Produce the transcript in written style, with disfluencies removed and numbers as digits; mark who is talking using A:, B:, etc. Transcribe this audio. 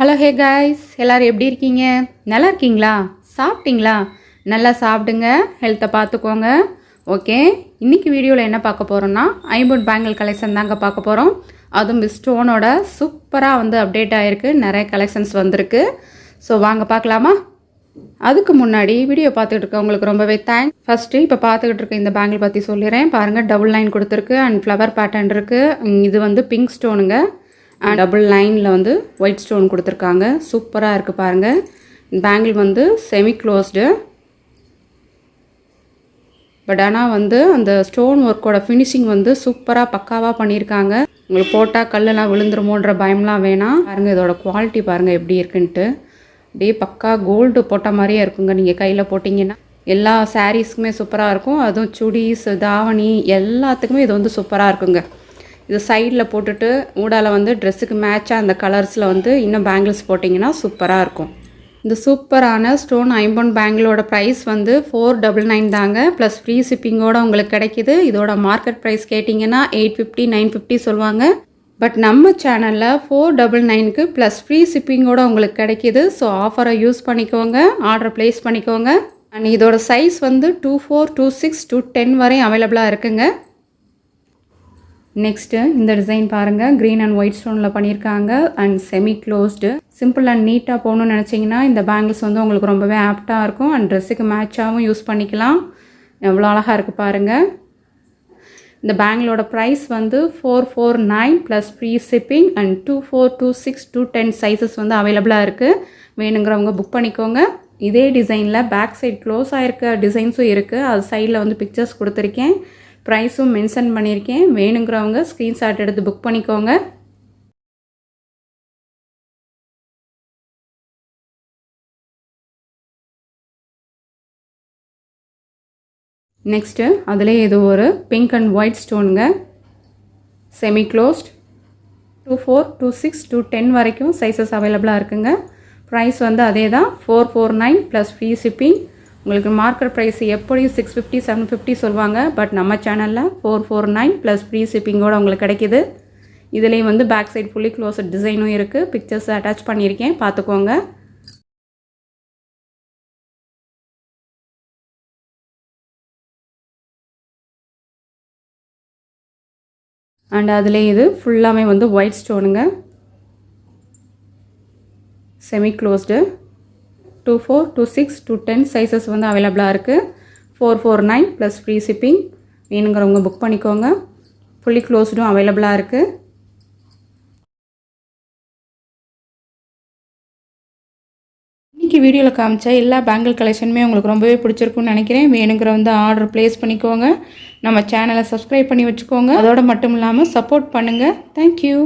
A: Hello hey guys, எல்லோரும் எப்படி இருக்கீங்க? நல்லா இருக்கீங்களா? சாப்பிட்டீங்களா? நல்லா சாப்பிடுங்க, ஹெல்த்தை பார்த்துக்கோங்க. ஓகே, இன்றைக்கி வீடியோவில் என்ன பார்க்க போகிறோன்னா ஐம்பொன் பேங்கிள் கலெக்ஷன் தாங்க பார்க்க போகிறோம். அதுவும் ஸ்டோனோட சூப்பராக அப்டேட் ஆகிருக்கு, நிறைய கலெக்ஷன்ஸ் வந்திருக்கு. ஸோ வாங்க பார்க்கலாமா? அதுக்கு முன்னாடி வீடியோ பார்த்துக்கிட்டு இருக்கவங்களுக்கு ரொம்பவே தேங்க்ஸ். ஃபஸ்ட்டு இப்போ பார்த்துக்கிட்டு இருக்க இந்த பேங்கிள் பற்றி சொல்லிடுறேன். பாருங்கள், டபுள் லைன் கொடுத்துருக்கு அண்ட் ஃப்ளவர் பேட்டர்ன் இருக்குது. இது பிங்க் ஸ்டோனுங்க. டபுள் லைனில் ஒயிட் ஸ்டோன் கொடுத்துருக்காங்க. சூப்பராக இருக்குது பாருங்கள். Bangle semi closed. பட் ஆனால் அந்த ஸ்டோன் ஒர்க்கோட ஃபினிஷிங் சூப்பராக பக்காவாக பண்ணியிருக்காங்க. உங்களுக்கு போட்டால் கல்லெல்லாம் விழுந்துருமோன்ற பயம்லாம் வேணாம். பாருங்கள், இதோட குவாலிட்டி பாருங்கள் எப்படி இருக்குன்ட்டு. அப்படியே பக்கா கோல்டு போட்ட மாதிரியே இருக்குங்க. நீங்கள் கையில் போட்டிங்கன்னா எல்லா சாரீஸ்க்குமே சூப்பராக இருக்கும். அதுவும் சுடிஸ், தாவணி எல்லாத்துக்குமே இது சூப்பராக இருக்குங்க. இது சைடில் போட்டுட்டு ஊடால ட்ரெஸ்ஸுக்கு மேட்சாக அந்த கலர்ஸில் இன்னும் பேங்கிள்ஸ் போட்டிங்கன்னா சூப்பராக இருக்கும். இந்த சூப்பரான ஸ்டோன் ஐம்பொன் பேங்கிளோட ப்ரைஸ் 499 தாங்க. ப்ளஸ் ஃப்ரீ ஷிப்பிங்கோடு உங்களுக்கு கிடைக்கிது. இதோட மார்க்கெட் ப்ரைஸ் கேட்டிங்கன்னா 850 950 சொல்லுவாங்க. பட் நம்ம சேனலில் 499க்கு ப்ளஸ் ஃப்ரீ ஷிப்பிங்கோடு உங்களுக்கு கிடைக்கிது. ஸோ ஆஃபரை யூஸ் பண்ணிக்கோங்க, ஆர்டர் ப்ளேஸ் பண்ணிக்கோங்க. அண்ட் இதோட சைஸ் 24, 26, 210 வரையும் அவைலபிளாக இருக்குங்க. நெக்ஸ்ட்டு இந்த டிசைன் பாருங்கள், க்ரீன் அண்ட் ஒயிட் ஸ்டோனில் பண்ணியிருக்காங்க and semi closed. Simple and நீட்டாக போகணுன்னு நினச்சிங்கன்னா இந்த பேங்கிள்ஸ் உங்களுக்கு ரொம்பவே ஆப்டாக இருக்கும். அண்ட் ட்ரெஸ்ஸுக்கு மேட்சாகவும் யூஸ் பண்ணிக்கலாம். எவ்வளோ அழகாக இருக்குது பாருங்கள். இந்த பேங்கிளோட price 449 plus free shipping and 24, 26, 210 sizes அவைலபிளாக இருக்குது. வேணுங்கிறவங்க புக் பண்ணிக்கோங்க. இதே டிசைனில் பேக் சைட் க்ளோஸ் ஆகிருக்க டிசைன்ஸும் இருக்குது. அது சைடில் பிக்சர்ஸ் கொடுத்துருக்கேன், ப்ரைஸும் மென்ஷன் பண்ணியிருக்கேன். வேணுங்கிறவங்க ஸ்க்ரீன்ஷாட் எடுத்து புக் பண்ணிக்கோங்க. நெக்ஸ்ட்டு அதிலே இது ஒரு பிங்க் அண்ட் ஒயிட் ஸ்டோனுங்க. Semi closed. 24, 26, 210 வரைக்கும் சைஸஸ் அவைலபிளாக இருக்குங்க. ப்ரைஸ் அதே தான், 449 ப்ளஸ் ஃப்ரீ ஷிப்பிங். உங்களுக்கு மார்க்கெட் ப்ரைஸ் எப்படி 650, 750 சொல்லுவாங்க. பட் நம்ம சேனலில் 449 ப்ளஸ் ஃப்ரீ ஷிப்பிங்கோடு உங்களுக்கு கிடைக்கிது. இதுலேயும் பேக் சைட் ஃபுல்லி க்ளோஸ்ட் டிசைனும் இருக்குது. பிக்சர்ஸ் அட்டாச் பண்ணியிருக்கேன், பார்த்துக்கோங்க. அண்ட் அதிலே இது ஃபுல்லாமே ஒயிட் ஸ்டோனுங்க. Semi closed. 24, 26, 210 சைஸஸ் அவைலபிளாக இருக்குது. 449 ப்ளஸ் ஃப்ரீ ஷிப்பிங். வேணுங்கிறவங்க புக் பண்ணிக்கோங்க. ஃபுல்லி க்ளோஸ்டும் அவைலபிளாக இருக்குது. இன்றைக்கி வீடியோவில் காமிச்ச எல்லா பேங்கிள் கலெக்ஷனுமே உங்களுக்கு ரொம்பவே பிடிச்சிருக்குன்னு நினைக்கிறேன். வேணுங்கிற ஆர்டர் ப்ளேஸ் பண்ணிக்கோங்க. நம்ம சேனலை சப்ஸ்கிரைப் பண்ணி வச்சுக்கோங்க. அதோடு மட்டும் இல்லாமல் சப்போர்ட் பண்ணுங்கள். தேங்க்யூ.